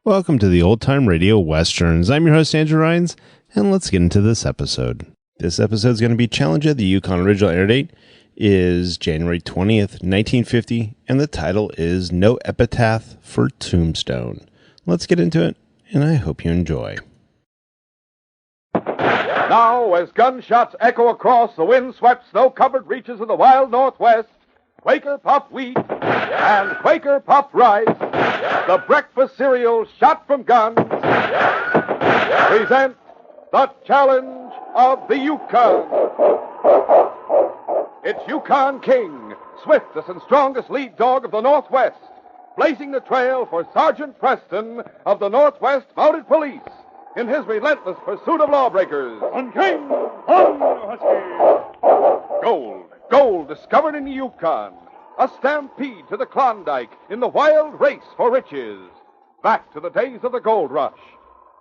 Welcome to the Old Time Radio Westerns. I'm your host, Andrew Rhines, and let's get into this episode. This episode is going to be Challenger. The Yukon original air date is January 20th, 1950, and the title is No Epitaph for Tombstone. Let's get into it, and I hope you enjoy. Now, as gunshots echo across the wind-swept, snow-covered reaches of the wild Northwest, Quaker Puffed Wheat and Quaker Puffed Rice, the breakfast cereal shot from guns, present the Challenge of the Yukon. It's Yukon King, swiftest and strongest lead dog of the Northwest, blazing the trail for Sergeant Preston of the Northwest Mounted Police in his relentless pursuit of lawbreakers. On King, on Husky. Gold discovered in the Yukon. A stampede to the Klondike in the wild race for riches. Back to the days of the gold rush.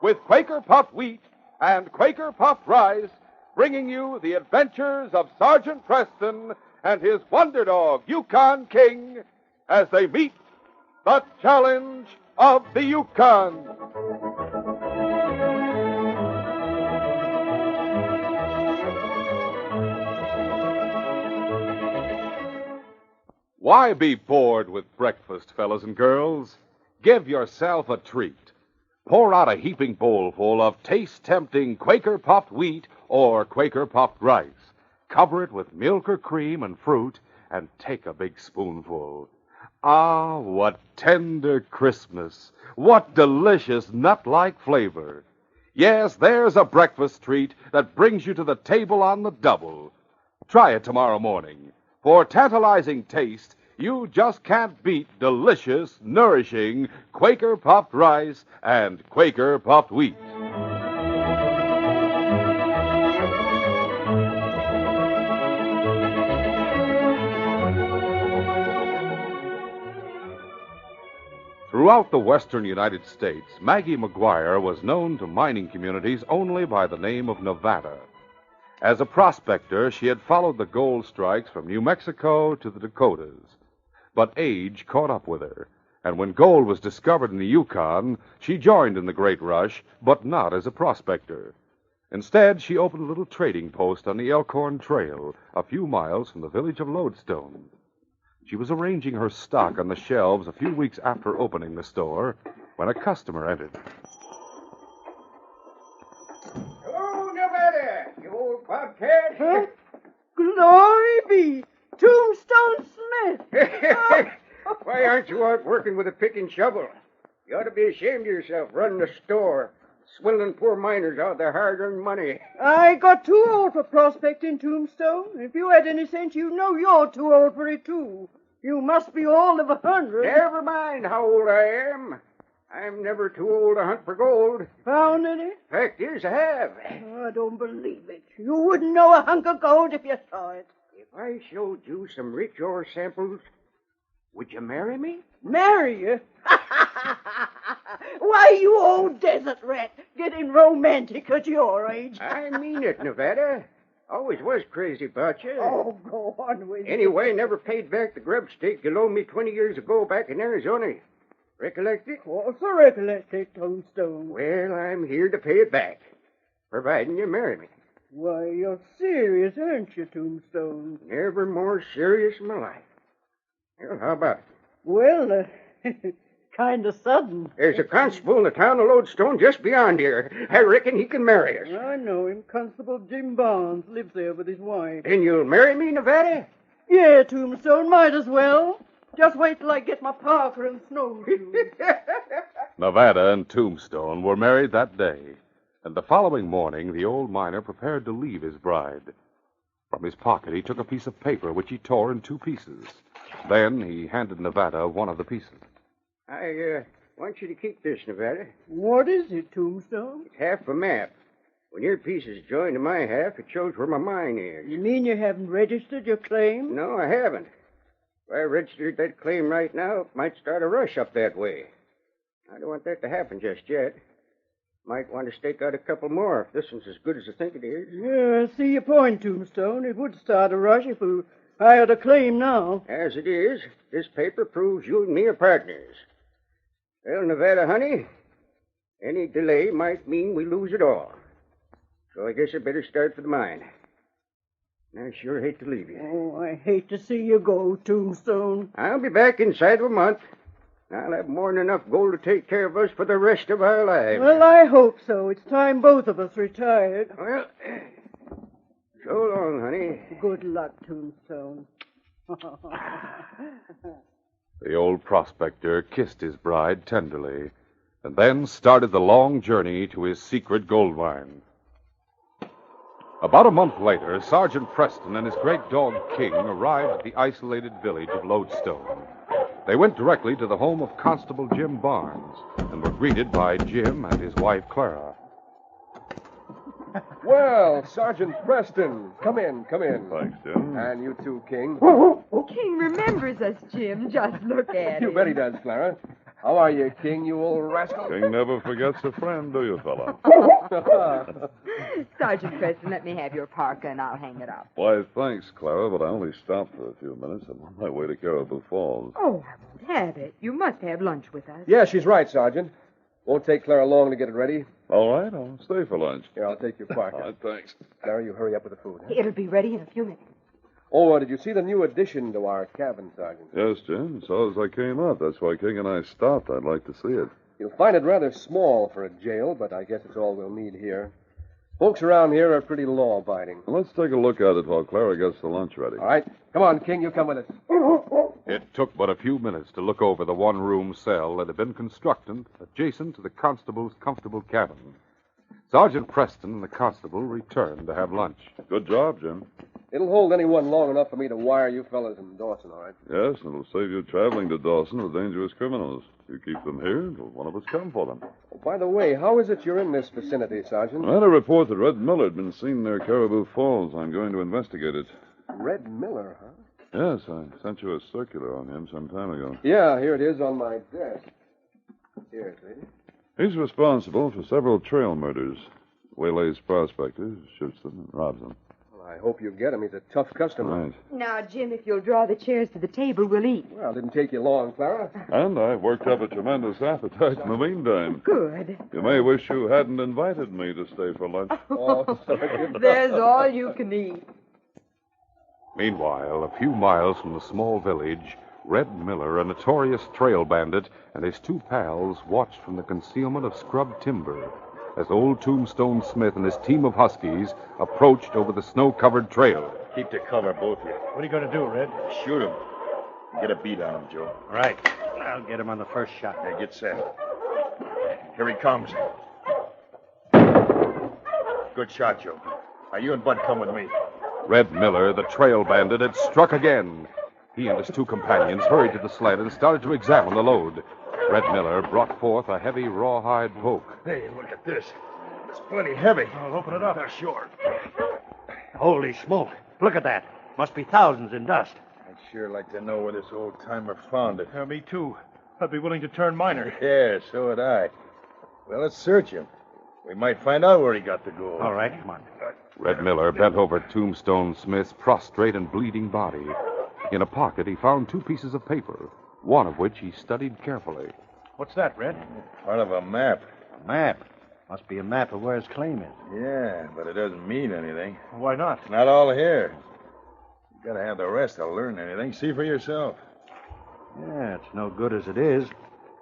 With Quaker Puffed Wheat and Quaker Puffed Rice, bringing you the adventures of Sergeant Preston and his wonder dog, Yukon King, as they meet the Challenge of the Yukon. Why be bored with breakfast, fellas and girls? Give yourself a treat. Pour out a heaping bowlful of taste-tempting Quaker Puffed Wheat or Quaker Puffed Rice. Cover it with milk or cream and fruit, and take a big spoonful. Ah, what tender crispness! What delicious nut-like flavor! Yes, there's a breakfast treat that brings you to the table on the double. Try it tomorrow morning. For tantalizing taste, you just can't beat delicious, nourishing Quaker Puffed Rice and Quaker Puffed Wheat. Throughout the western United States, Maggie McGuire was known to mining communities only by the name of Nevada. As a prospector, she had followed the gold strikes from New Mexico to the Dakotas. But age caught up with her, and when gold was discovered in the Yukon, she joined in the great rush, but not as a prospector. Instead, she opened a little trading post on the Elkhorn Trail, a few miles from the village of Lodestone. She was arranging her stock on the shelves a few weeks after opening the store when a customer entered. Bobcat? Huh? Glory be! Tombstone Smith! Why aren't you out working with a pick and shovel? You ought to be ashamed of yourself running a store, swindling poor miners out of their hard-earned money. I got too old for prospecting, Tombstone. If you had any sense, you know you're too old for it, too. You must be all of 100. Never mind how old I am. I'm never too old to hunt for gold. Found any? Fact is, I have. Oh, I don't believe it. You wouldn't know a hunk of gold if you saw it. If I showed you some rich ore samples, would you marry me? Marry you? Why, you old desert rat, getting romantic at your age. I mean it, Nevada. Always was crazy about you. Oh, go on with it. Anyway, never paid back the grub stake you loaned me 20 years ago back in Arizona. Recollect it? Of course I recollect it, Tombstone. Well, I'm here to pay it back, providing you marry me. Why, you're serious, aren't you, Tombstone? Never more serious in my life. Well, how about it? Well, kind of sudden. There's a constable in the town of Lodestone just beyond here. I reckon he can marry us. I know him. Constable Jim Barnes lives there with his wife. Then you'll marry me, Nevada? Yeah, Tombstone, might as well. Just wait till I get my parka and snowshoes. Nevada and Tombstone were married that day, and the following morning the old miner prepared to leave his bride. From his pocket he took a piece of paper which he tore in two pieces. Then he handed Nevada one of the pieces. I want you to keep this, Nevada. What is it, Tombstone? It's half a map. When your piece is joined to my half, it shows where my mine is. You mean you haven't registered your claim? No, I haven't. If I registered that claim right now, it might start a rush up that way. I don't want that to happen just yet. Might want to stake out a couple more if this one's as good as I think it is. Yeah, I see your point, Tombstone. It would start a rush if we hired a claim now. As it is, this paper proves you and me are partners. Well, Nevada, honey, Any delay might mean we lose it all. So I guess I better start for the mine. I sure hate to leave you. Oh, I hate to see you go, Tombstone. I'll be back inside of a month. I'll have more than enough gold to take care of us for the rest of our lives. Well, I hope so. It's time both of us retired. Well, so long, honey. Good luck, Tombstone. The old prospector kissed his bride tenderly and then started the long journey to his secret gold mine. About a month later, Sergeant Preston and his great dog King arrived at the isolated village of Lodestone. They went directly to the home of Constable Jim Barnes and were greeted by Jim and his wife Clara. Well, Sergeant Preston, come in. Thanks, Jim. And you too, King. King remembers us, Jim. Just look at You him. bet he does, Clara. How are you, King, you old rascal? King never forgets a friend, do you, fella? Sergeant Preston, let me have your parka and I'll hang it up. Why, thanks, Clara, but I only stopped for a few minutes. I'm on my way to Caribou Falls. Oh, I won't have it. You must have lunch with us. Yeah, she's right, Sergeant. Won't take Clara long to get it ready. All right, I'll stay for lunch. Here, I'll take your All parka. right, thanks. Clara, you hurry up with the food. Huh? It'll be ready in a few minutes. Oh, did you see the new addition to our cabin, Sergeant? Yes, Jim, saw as I came up. That's why King and I stopped. I'd like to see it. You'll find it rather small for a jail, but I guess it's all we'll need here. Folks around here are pretty law-abiding. Let's take a look at it while Clara gets the lunch ready. All right. Come on, King, you come with us. It took but a few minutes to look over the one-room cell that had been constructed adjacent to the constable's comfortable cabin. Sergeant Preston and the constable returned to have lunch. Good job, Jim. It'll hold anyone long enough for me to wire you fellas in Dawson, all right? Yes, and it'll save you traveling to Dawson with dangerous criminals. You keep them here until one of us come for them. Oh, by the way, how is it you're in this vicinity, Sergeant? I had a report that Red Miller had been seen near Caribou Falls. I'm going to investigate it. Red Miller, huh? Yes, I sent you a circular on him some time ago. Yeah, here it is on my desk. Here, see? He's responsible for several trail murders. Waylays prospectors, shoots them, and robs them. Well, I hope you get him. He's a tough customer. Right. Now, Jim, if you'll draw the chairs to the table, we'll eat. Well, it didn't take you long, Clara. And I've worked up a tremendous appetite in the meantime. Good. You may wish you hadn't invited me to stay for lunch. Oh, Sergeant. There's all you can eat. Meanwhile, a few miles from the small village, Red Miller, a notorious trail bandit, and his two pals watched from the concealment of scrub timber as old Tombstone Smith and his team of huskies approached over the snow-covered trail. Keep to cover, both of you. What are you going to do, Red? Shoot him. Get a beat on him, Joe. All right. I'll get him on the first shot. Now get set. Here he comes. Good shot, Joe. Now you and Bud come with me. Red Miller, the trail bandit, had struck again. He and his two companions hurried to the sled and started to examine the load. Red Miller brought forth a heavy rawhide poke. Hey, look at this. It's plenty heavy. I'll open it up. Sure. Holy smoke. Look at that. Must be thousands in dust. I'd sure like to know where this old timer found it. Me too. I'd be willing to turn miner. Yeah, so would I. Well, let's search him. We might find out where he got the gold. All right, come on. Red Miller bent over Tombstone Smith's prostrate and bleeding body. In a pocket, he found two pieces of paper, one of which he studied carefully. What's that, Red? Part of a map. A map. Must be a map of where his claim is. Yeah, but it doesn't mean anything. Why not? It's not all here. You gotta have the rest to learn anything. See for yourself. Yeah, it's no good as it is.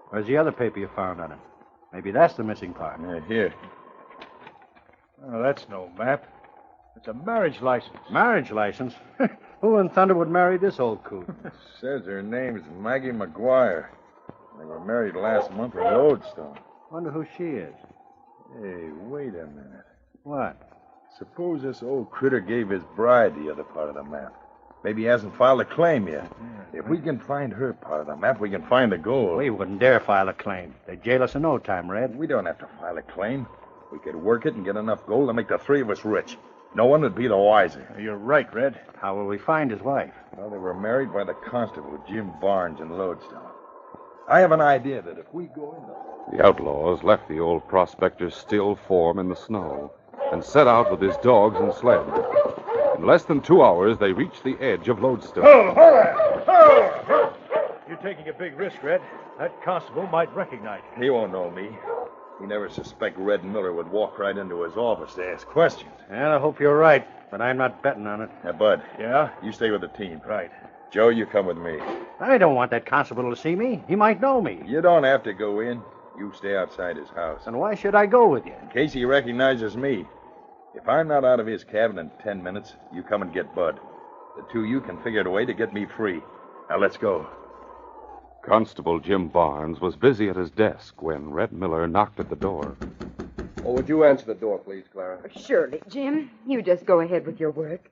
Where's the other paper you found on him? Maybe that's the missing part. Yeah, here. Oh, that's no map. It's a marriage license. Marriage license? Who in thunder would marry this old coot? Says her name's Maggie McGuire. They were married last month in Lodestone. Wonder who she is. Hey, wait a minute. What? Suppose this old critter gave his bride the other part of the map. Maybe he hasn't filed a claim yet. If we can find her part of the map, we can find the gold. We wouldn't dare file a claim. They'd jail us in no time, Red. We don't have to file a claim. We could work it and get enough gold to make the three of us rich. No one would be the wiser. You're right, Red. How will we find his wife? Well, they were married by the constable, Jim Barnes, in Lodestone. I have an idea that if we go in The outlaws left the old prospector's still form in the snow and set out with his dogs and sled. In less than 2 hours, they reached the edge of Lodestone. You're taking a big risk, Red. That constable might recognize you. He won't know me. He never suspect Red Miller would walk right into his office to ask questions. And I hope you're right, but I'm not betting on it. Now, Bud, Yeah? you stay with the team. Right. Joe, you come with me. I don't want that constable to see me. He might know me. You don't have to go in. You stay outside his house. And why should I go with you? In case he recognizes me. If I'm not out of his cabin in 10 minutes, you come and get Bud. The two of you can figure out a way to get me free. Now, let's go. Constable Jim Barnes was busy at his desk when Red Miller knocked at the door. Oh, would you answer the door, please, Clara? Surely, Jim. You just go ahead with your work.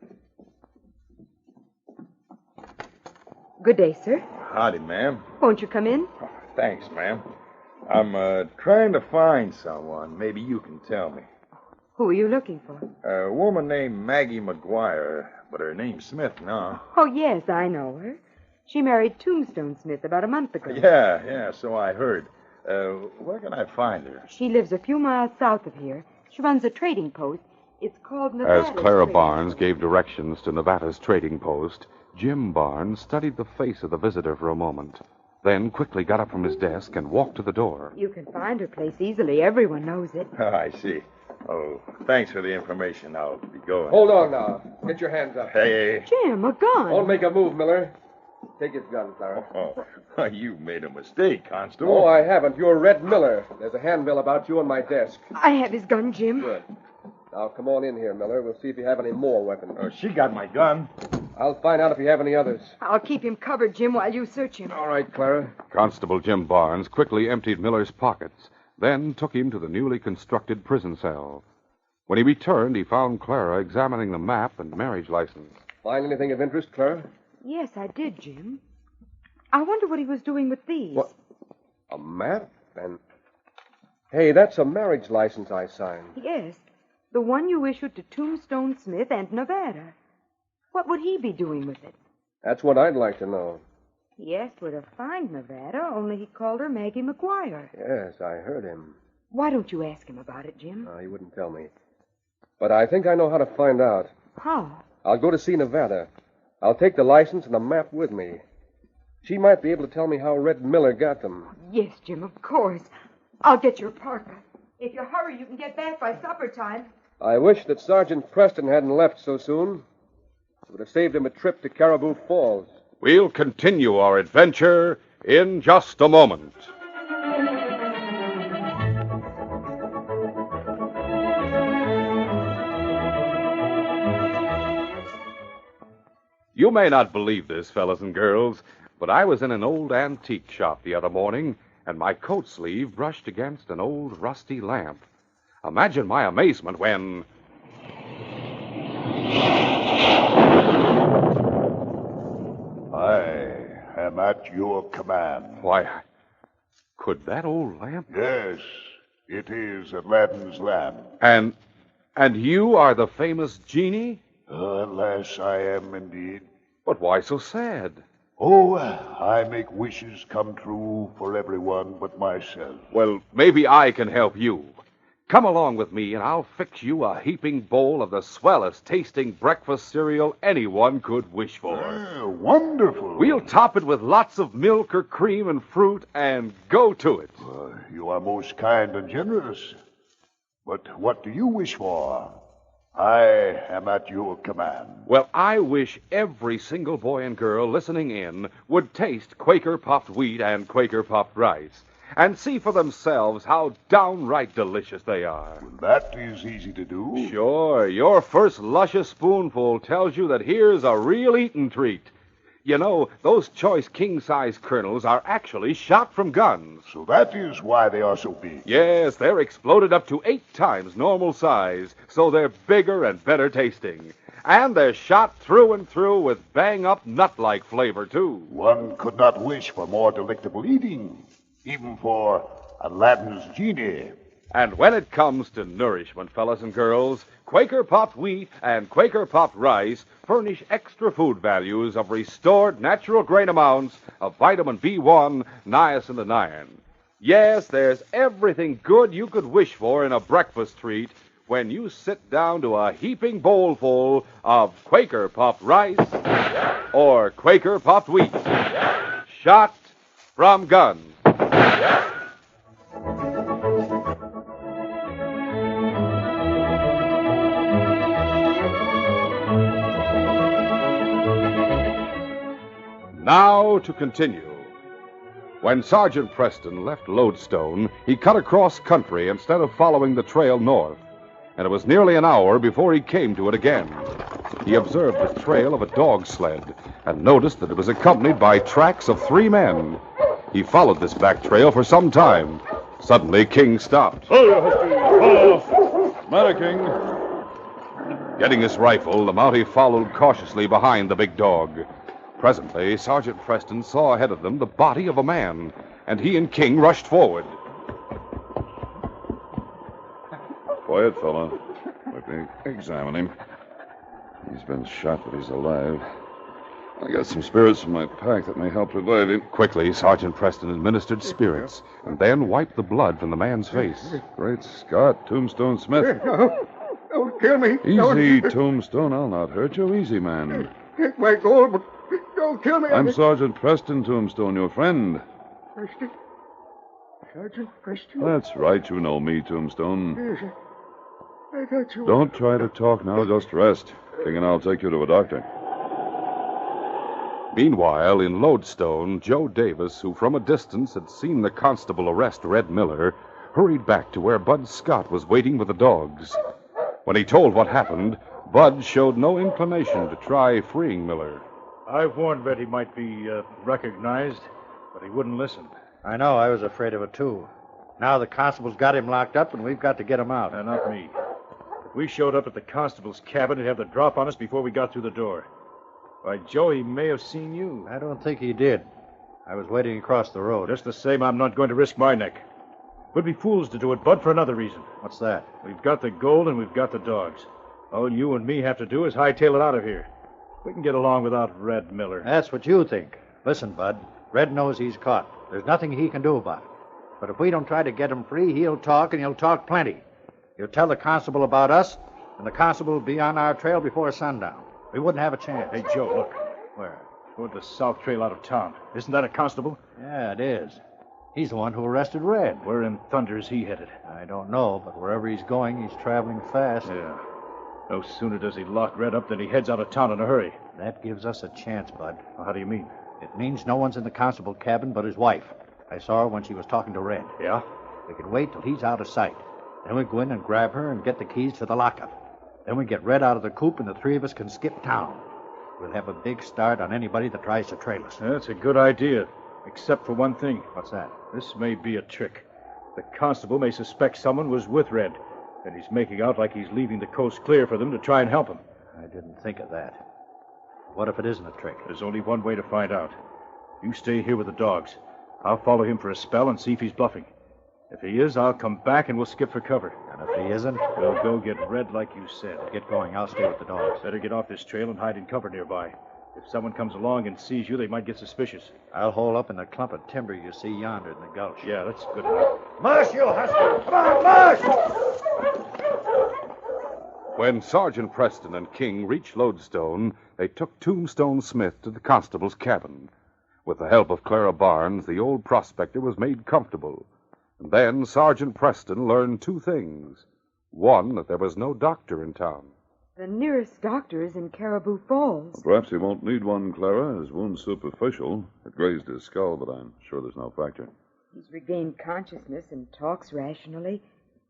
Good day, sir. Howdy, ma'am. Won't you come in? Thanks, ma'am. I'm trying to find someone. Maybe you can tell me. Who are you looking for? A woman named Maggie McGuire, but her name's Smith now. Oh, yes, I know her. She married Tombstone Smith about a month ago. Yeah, so I heard. Where can I find her? She lives a few miles south of here. She runs a trading post. It's called Nevada's As Clara Trading Barnes Post. gave directions to Nevada's trading post, Jim Barnes studied the face of the visitor for a moment, then quickly got up from his desk and walked to the door. You can find her place easily. Everyone knows it. I see. Oh, thanks for the information. I'll be going. Hold on now. Get your hands up. Hey. Jim, a gun. Don't make a move, Miller. Take his gun, Clara. Oh, you made a mistake, Constable. Oh, I haven't. You're Red Miller. There's a handbill about you on my desk. I have his gun, Jim. Good. Now, come on in here, Miller. We'll see if you have any more weapons. Oh, she got my gun. I'll find out if you have any others. I'll keep him covered, Jim, while you search him. All right, Clara. Constable Jim Barnes quickly emptied Miller's pockets, then took him to the newly constructed prison cell. When he returned, he found Clara examining the map and marriage license. Find anything of interest, Clara? Yes, I did, Jim. I wonder what he was doing with these. What? A map? And... Hey, that's a marriage license I signed. Yes, the one you issued to Tombstone Smith and Nevada. What would he be doing with it? That's what I'd like to know. He asked her to find Nevada, only he called her Maggie McGuire. Yes, I heard him. Why don't you ask him about it, Jim? He wouldn't tell me. But I think I know how to find out. How? I'll go to see Nevada. I'll take the license and the map with me. She might be able to tell me how Red Miller got them. Yes, Jim, of course. I'll get your parka. If you hurry, you can get back by supper time. I wish that Sergeant Preston hadn't left so soon. It would have saved him a trip to Caribou Falls. We'll continue our adventure in just a moment. You may not believe this, fellas and girls, but I was in an old antique shop the other morning, and my coat sleeve brushed against an old rusty lamp. Imagine my amazement when... I am at your command. Why, could that old lamp... Yes, it is Aladdin's lamp. And you are the famous genie? Alas, I am indeed. But why so sad? Oh, I make wishes come true for everyone but myself. Well, maybe I can help you. Come along with me, and I'll fix you a heaping bowl of the swellest tasting breakfast cereal anyone could wish for. Wonderful. We'll top it with lots of milk or cream and fruit and go to it. You are most kind and generous. But what do you wish for? I am at your command. Well, I wish every single boy and girl listening in would taste Quaker puffed wheat and Quaker puffed rice and see for themselves how downright delicious they are. Well, that is easy to do. Sure. Your first luscious spoonful tells you that here's a real eating treat. You know, those choice king-size kernels are actually shot from guns. So that is why they are so big. Yes, they're exploded up to 8 times normal size, so they're bigger and better tasting. And they're shot through and through with bang-up nut-like flavor, too. One could not wish for more delectable eating, even for Aladdin's genie. And when it comes to nourishment, fellas and girls, Quaker puffed wheat and Quaker puffed rice furnish extra food values of restored natural grain amounts of vitamin B1, niacin, and iron. Yes, there's everything good you could wish for in a breakfast treat when you sit down to a heaping bowlful of Quaker puffed rice or Quaker puffed wheat, shot from guns. Now to continue. When Sergeant Preston left Lodestone, he cut across country instead of following the trail north, and it was nearly an hour before he came to it again. He observed the trail of a dog sled and noticed that it was accompanied by tracks of 3 men. He followed this back trail for some time. Suddenly, King stopped. Matter, King. Getting his rifle, the Mountie followed cautiously behind the big dog. Presently, Sergeant Preston saw ahead of them the body of a man, and he and King rushed forward. Quiet, fella. Let me examine him. He's been shot, but he's alive. I got some spirits in my pack that may help revive him. Quickly, Sergeant Preston administered spirits and then wiped the blood from the man's face. Great Scott, Tombstone Smith. No, don't kill me. Easy, Tombstone. I'll not hurt you. Easy, man. Take my gold, but don't kill me. I'm Sergeant Preston, Tombstone, your friend. Preston? Sergeant Preston? That's right. You know me, Tombstone. Yes, I thought you... Don't try to talk now. Just rest. King and I'll take you to a doctor. Meanwhile, in Lodestone, Joe Davis, who from a distance had seen the constable arrest Red Miller, hurried back to where Bud Scott was waiting with the dogs. When he told what happened, Bud showed no inclination to try freeing Miller. I warned Red he might be recognized, but he wouldn't listen. I know. I was afraid of it, too. Now the constable's got him locked up, and we've got to get him out. Not me. If we showed up at the constable's cabin, he'd have the drop on us before we got through the door. Why, Joe, he may have seen you. I don't think he did. I was waiting across the road. Just the same, I'm not going to risk my neck. We'd be fools to do it, Bud, for another reason. What's that? We've got the gold and we've got the dogs. All you and me have to do is hightail it out of here. We can get along without Red Miller. That's what you think. Listen, Bud. Red knows he's caught. There's nothing he can do about it. But if we don't try to get him free, he'll talk, and he'll talk plenty. He'll tell the constable about us, and the constable will be on our trail before sundown. We wouldn't have a chance. Hey, Joe, look. Where? Toward the south trail out of town. Isn't that a constable? Yeah, it is. He's the one who arrested Red. Where in thunder is he headed? I don't know, but wherever he's going, he's traveling fast. Yeah. No sooner does he lock Red up than he heads out of town in a hurry. That gives us a chance, Bud. Well, how do you mean? It means no one's in the constable cabin but his wife. I saw her when she was talking to Red. Yeah? We can wait till he's out of sight. Then we go in and grab her and get the keys to the lockup. Then we get Red out of the coop and the 3 of us can skip town. We'll have a big start on anybody that tries to trail us. That's a good idea, except for one thing. What's that? This may be a trick. The constable may suspect someone was with Red, and he's making out like he's leaving the coast clear for them to try and help him. I didn't think of that. What if it isn't a trick? There's only one way to find out. You stay here with the dogs. I'll follow him for a spell and see if he's bluffing. If he is, I'll come back and we'll skip for cover. And if he isn't? We'll go get Red like you said. Get going. I'll stay with the dogs. Better get off this trail and hide in cover nearby. If someone comes along and sees you, they might get suspicious. I'll hole up in the clump of timber you see yonder in the gulch. Yeah, that's good enough. Mush, you husker! Come on, mush! When Sergeant Preston and King reached Lodestone, they took Tombstone Smith to the constable's cabin. With the help of Clara Barnes, the old prospector was made comfortable. And then Sergeant Preston learned 2 things. One, that there was no doctor in town. The nearest doctor is in Caribou Falls. Perhaps he won't need one, Clara. His wound's superficial. It grazed his skull, but I'm sure there's no fracture. He's regained consciousness and talks rationally.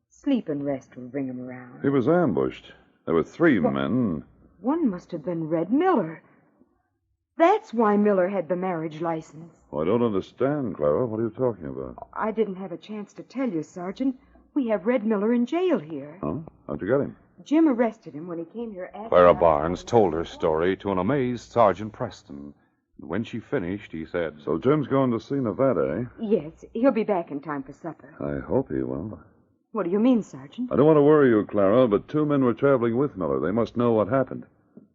Sleep and rest will bring him around. He was ambushed. There were 3 men. One must have been Red Miller. That's why Miller had the marriage license. Well, I don't understand, Clara. What are you talking about? I didn't have a chance to tell you, Sergeant. We have Red Miller in jail here. Huh? How'd you get him? Jim arrested him when he came here asking... Clara Barnes told her story to an amazed Sergeant Preston. And when she finished, he said... So Jim's going to see Nevada, eh? Yes, he'll be back in time for supper. I hope he will. What do you mean, Sergeant? I don't want to worry you, Clara, but 2 men were traveling with Miller. They must know what happened.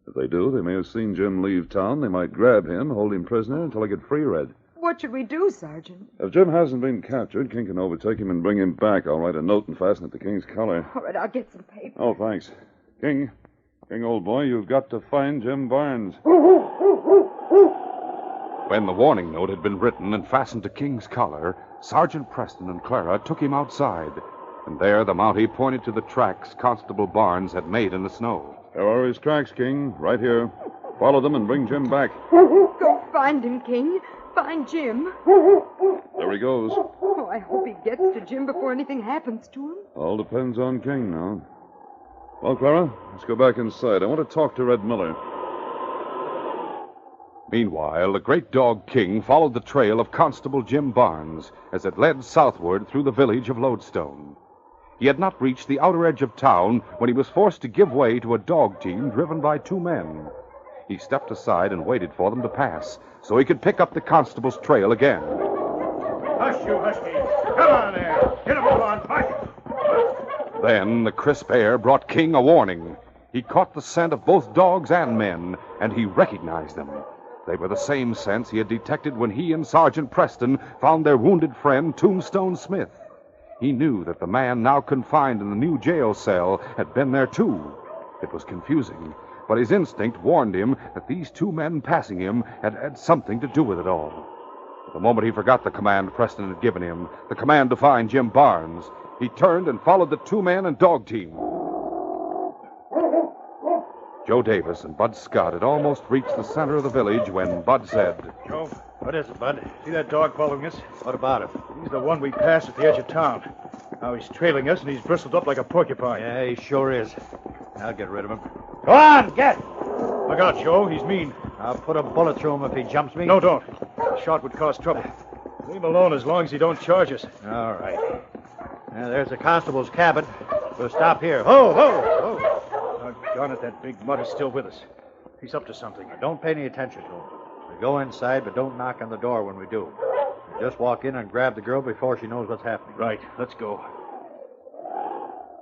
If they do, they may have seen Jim leave town. They might grab him, hold him prisoner until they get free Red. What should we do, Sergeant? If Jim hasn't been captured, King can overtake him and bring him back. I'll write a note and fasten it to King's collar. All right, I'll get some paper. Oh, thanks. King, old boy, you've got to find Jim Barnes. When the warning note had been written and fastened to King's collar, Sergeant Preston and Clara took him outside. And there the Mountie pointed to the tracks Constable Barnes had made in the snow. There are his tracks, King, right here. Follow them and bring Jim back. Go find him, King. Find Jim. There he goes. Oh, I hope he gets to Jim before anything happens to him. All depends on King now. Well, Clara, let's go back inside. I want to talk to Red Miller. Meanwhile, the great dog King followed the trail of Constable Jim Barnes as it led southward through the village of Lodestone. He had not reached the outer edge of town when he was forced to give way to a dog team driven by two men. He stepped aside and waited for them to pass so he could pick up the constable's trail again. Hush, you husky. Come on there. Get him on. Hush. Then the crisp air brought King a warning. He caught the scent of both dogs and men, and he recognized them. They were the same scents he had detected when he and Sergeant Preston found their wounded friend, Tombstone Smith. He knew that the man now confined in the new jail cell had been there, too. It was confusing, but his instinct warned him that these two men passing him had had something to do with it all. At the moment he forgot the command Preston had given him, the command to find Jim Barnes, he turned and followed the two men and dog team. Joe Davis and Bud Scott had almost reached the center of the village when Bud said, Joe, what is it, Bud? See that dog following us? What about him? He's the one we passed at the edge of town. Now he's trailing us, and he's bristled up like a porcupine. Yeah, he sure is. I'll get rid of him. Go on, get! Look out, Joe. He's mean. I'll put a bullet through him if he jumps me. No, don't. A shot would cause trouble. Leave him alone as long as he don't charge us. All right. Now, there's the constable's cabin. We'll stop here. Ho, ho, ho. Doggone it, that big mutt is still with us. He's up to something. Don't pay any attention to him. We go inside, but don't knock on the door when we do. Just walk in and grab the girl before she knows what's happening. Right. Let's go.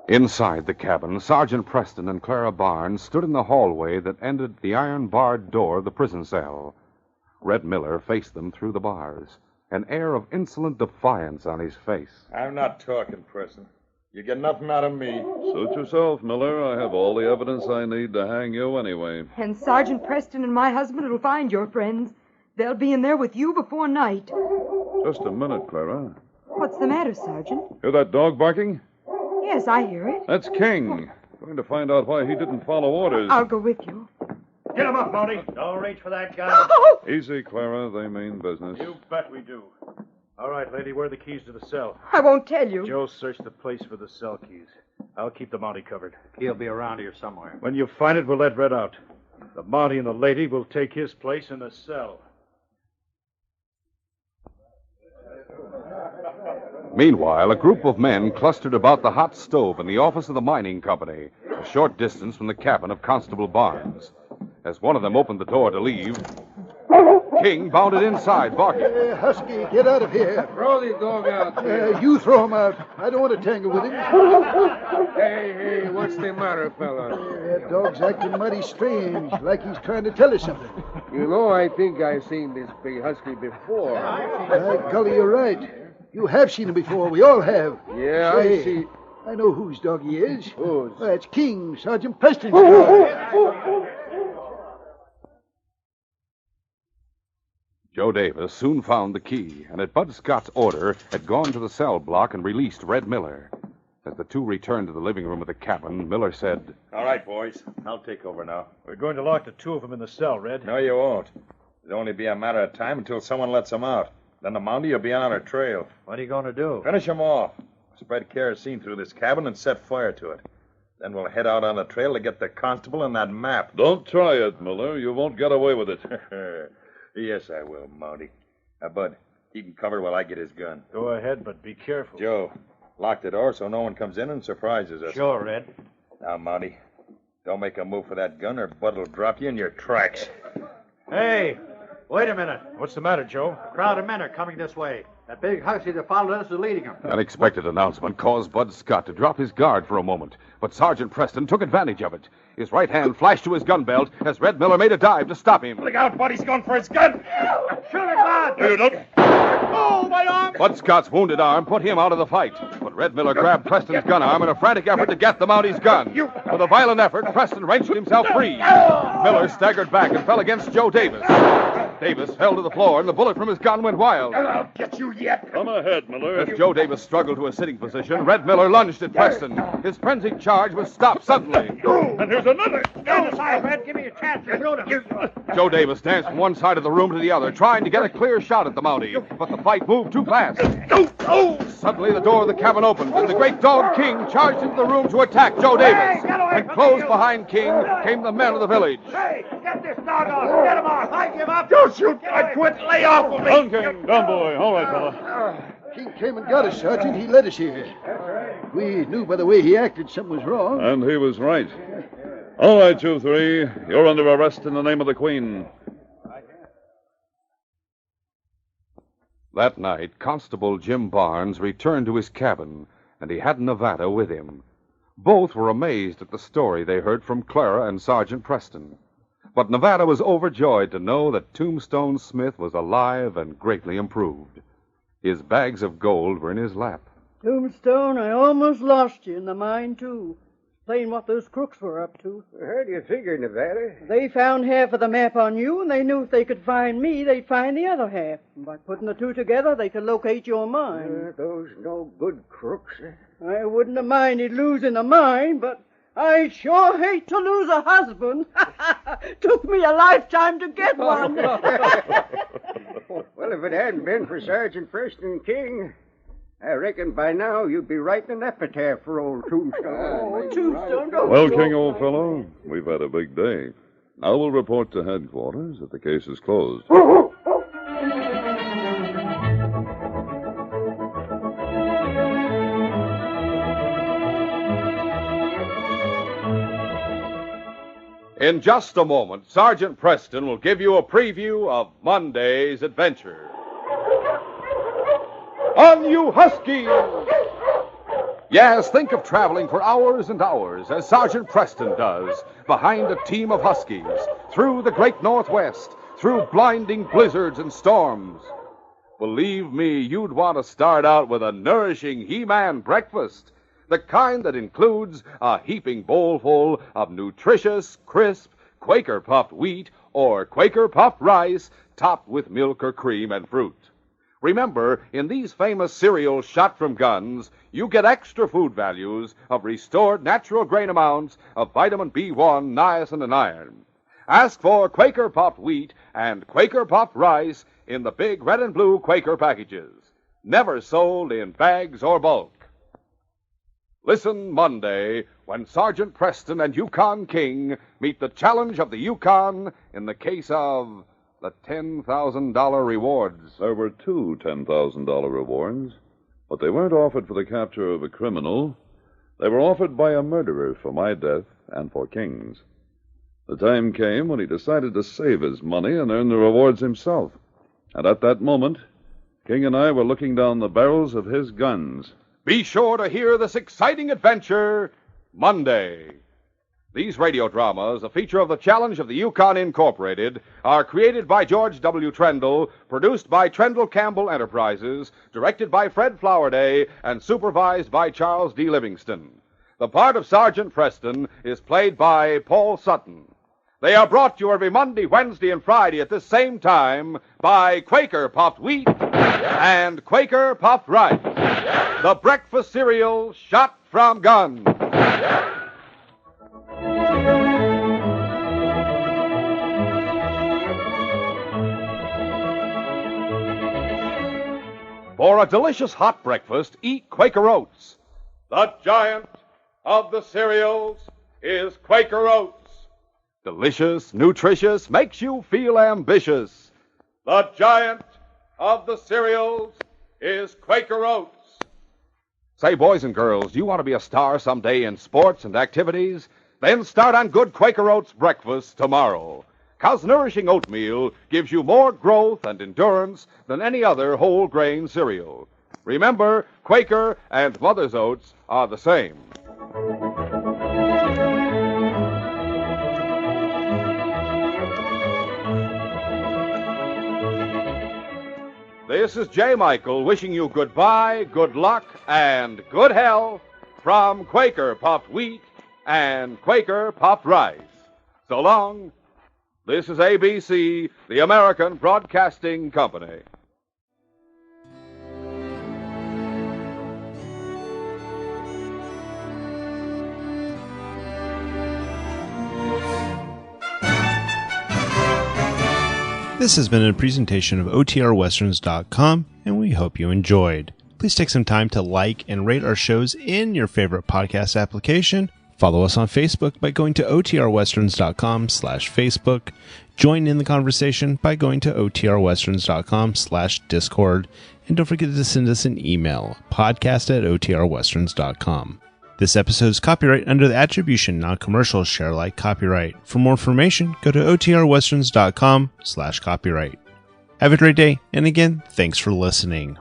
Inside the cabin, Sergeant Preston and Clara Barnes stood in the hallway that ended at the iron-barred door of the prison cell. Red Miller faced them through the bars, an air of insolent defiance on his face. I'm not talking, Preston. You get nothing out of me. Suit yourself, Miller. I have all the evidence I need to hang you anyway. And Sergeant Preston and my husband will find your friends. They'll be in there with you before night. Just a minute, Clara. What's the matter, Sergeant? Hear that dog barking? Yes, I hear it. That's King. Going to find out why he didn't follow orders. I'll go with you. Get him up, Mounty. Don't reach for that gun. Easy, Clara. They mean business. You bet we do. All right, lady, where are the keys to the cell? I won't tell you. Joe, search the place for the cell keys. I'll keep the Mountie covered. He'll be around here somewhere. When you find it, we'll let Red out. The Mountie and the lady will take his place in the cell. Meanwhile, a group of men clustered about the hot stove in the office of the mining company, a short distance from the cabin of Constable Barnes. As one of them opened the door to leave, King bounded inside, barking. Husky, get out of here. Throw the dog out. You throw him out. I don't want to tangle with him. Hey, what's the matter, fella? That dog's acting mighty strange, like he's trying to tell us something. You know, I think I've seen this big husky before. By golly, you're right. You have seen him before. We all have. Yeah, Say, I see. I know whose dog he is. Whose? That's King, Sergeant Preston's dog. Joe Davis soon found the key, and at Bud Scott's order had gone to the cell block and released Red Miller. As the two returned to the living room of the cabin, Miller said, All right, boys. I'll take over now. We're going to lock the two of them in the cell, Red. No, you won't. It'll only be a matter of time until someone lets them out. Then the Mountie will be on our trail. What are you going to do? Finish them off. Spread kerosene through this cabin and set fire to it. Then we'll head out on the trail to get the constable and that map. Don't try it, Miller. You won't get away with it. Yes, I will, Mountie. Bud, keep him covered while I get his gun. Go ahead, but be careful. Joe, lock the door so no one comes in and surprises us. Sure, Red. Now, Mountie, don't make a move for that gun or Bud will drop you in your tracks. Hey, wait a minute. What's the matter, Joe? A crowd of men are coming this way. That big husky that followed us is leading them. An unexpected announcement caused Bud Scott to drop his guard for a moment, but Sergeant Preston took advantage of it. His right hand flashed to his gun belt as Red Miller made a dive to stop him. Look out, Bud. He's going for his gun. Shoot it, Bud! No, you don't. Oh, my arm! Bud Scott's wounded arm put him out of the fight, but Red Miller grabbed Preston's gun arm in a frantic effort to get the Mountie's gun. With a violent effort, Preston wrenched himself free. Miller staggered back and fell against Joe Davis. Davis fell to the floor, and the bullet from his gun went wild. I'll get you yet. Come ahead, Miller. As Joe Davis struggled to a sitting position, Red Miller lunged at Preston. His frenzied charge was stopped suddenly. And here's another. Stand aside, Red. Give me a chance to shoot him. Joe Davis danced from one side of the room to the other, trying to get a clear shot at the Mountie, but the fight moved too fast. Suddenly, the door of the cabin opened, and the great dog King charged into the room to attack Joe Davis. And close behind King came the men of the village. Hey, get this dog off. Get him off. I give up. Don't shoot. I quit. Lay off of me. Down, King. Down, boy. All right, fella. King came and got us, Sergeant. He led us here. We knew by the way he acted something was wrong. And he was right. All right, you three. You're under arrest in the name of the Queen. That night, Constable Jim Barnes returned to his cabin, and he had Nevada with him. Both were amazed at the story they heard from Clara and Sergeant Preston. But Nevada was overjoyed to know that Tombstone Smith was alive and greatly improved. His bags of gold were in his lap. Tombstone, I almost lost you in the mine, too. Plain what those crooks were up to. How do you figure, Nevada? They found half of the map on you, and they knew if they could find me, they'd find the other half. And by putting the two together, they could locate your mine. Those no good crooks. I wouldn't have minded losing the mine, but I sure hate to lose a husband. Took me a lifetime to get one. Well, if it hadn't been for Sergeant Preston King, I reckon by now you'd be writing an epitaph for old Tombstone. Oh, Tombstone, don't Well, go. King, old fellow, we've had a big day. Now we'll report to headquarters that the case is closed. In just a moment, Sergeant Preston will give you a preview of Monday's adventure. On you Huskies! Yes, think of traveling for hours and hours, as Sergeant Preston does, behind a team of Huskies, through the great Northwest, through blinding blizzards and storms. Believe me, you'd want to start out with a nourishing He-Man breakfast, the kind that includes a heaping bowlful of nutritious, crisp, Quaker-puffed wheat or Quaker-puffed rice topped with milk or cream and fruit. Remember, in these famous cereals shot from guns, you get extra food values of restored natural grain amounts of vitamin B1, niacin, and iron. Ask for Quaker Puffed Wheat and Quaker Puffed Rice in the big red and blue Quaker packages. Never sold in bags or bulk. Listen Monday when Sergeant Preston and Yukon King meet the challenge of the Yukon in the case of the $10,000 rewards. There were two $10,000 rewards, but they weren't offered for the capture of a criminal. They were offered by a murderer for my death and for King's. The time came when he decided to save his money and earn the rewards himself. And at that moment, King and I were looking down the barrels of his guns. Be sure to hear this exciting adventure Monday. These radio dramas, a feature of the Challenge of the Yukon Incorporated, are created by George W. Trendle, produced by Trendle Campbell Enterprises, directed by Fred Flowerday, and supervised by Charles D. Livingston. The part of Sergeant Preston is played by Paul Sutton. They are brought to you every Monday, Wednesday, and Friday at this same time by Quaker Puffed Wheat and Quaker Puffed Rice, the breakfast cereal shot from guns. For a delicious hot breakfast, eat Quaker Oats. The giant of the cereals is Quaker Oats. Delicious, nutritious, makes you feel ambitious. The giant of the cereals is Quaker Oats. Say, boys and girls, do you want to be a star someday in sports and activities? Then start on good Quaker Oats breakfast tomorrow. 'Cause nourishing oatmeal gives you more growth and endurance than any other whole grain cereal. Remember, Quaker and Mother's Oats are the same. This is J. Michael wishing you goodbye, good luck, and good health from Quaker Puffed Wheat and Quaker Puffed Rice. So long This is ABC, the American Broadcasting Company. This has been a presentation of OTRWesterns.com, and we hope you enjoyed. Please take some time to like and rate our shows in your favorite podcast application. Follow us on Facebook by going to OTRWesterns.com/Facebook. Join in the conversation by going to OTRWesterns.com/Discord. And don't forget to send us an email, podcast@OTRWesterns.com. This episode is copyright under the Attribution Non-Commercial Share Alike copyright. For more information, go to OTRWesterns.com/copyright. Have a great day, and again, thanks for listening.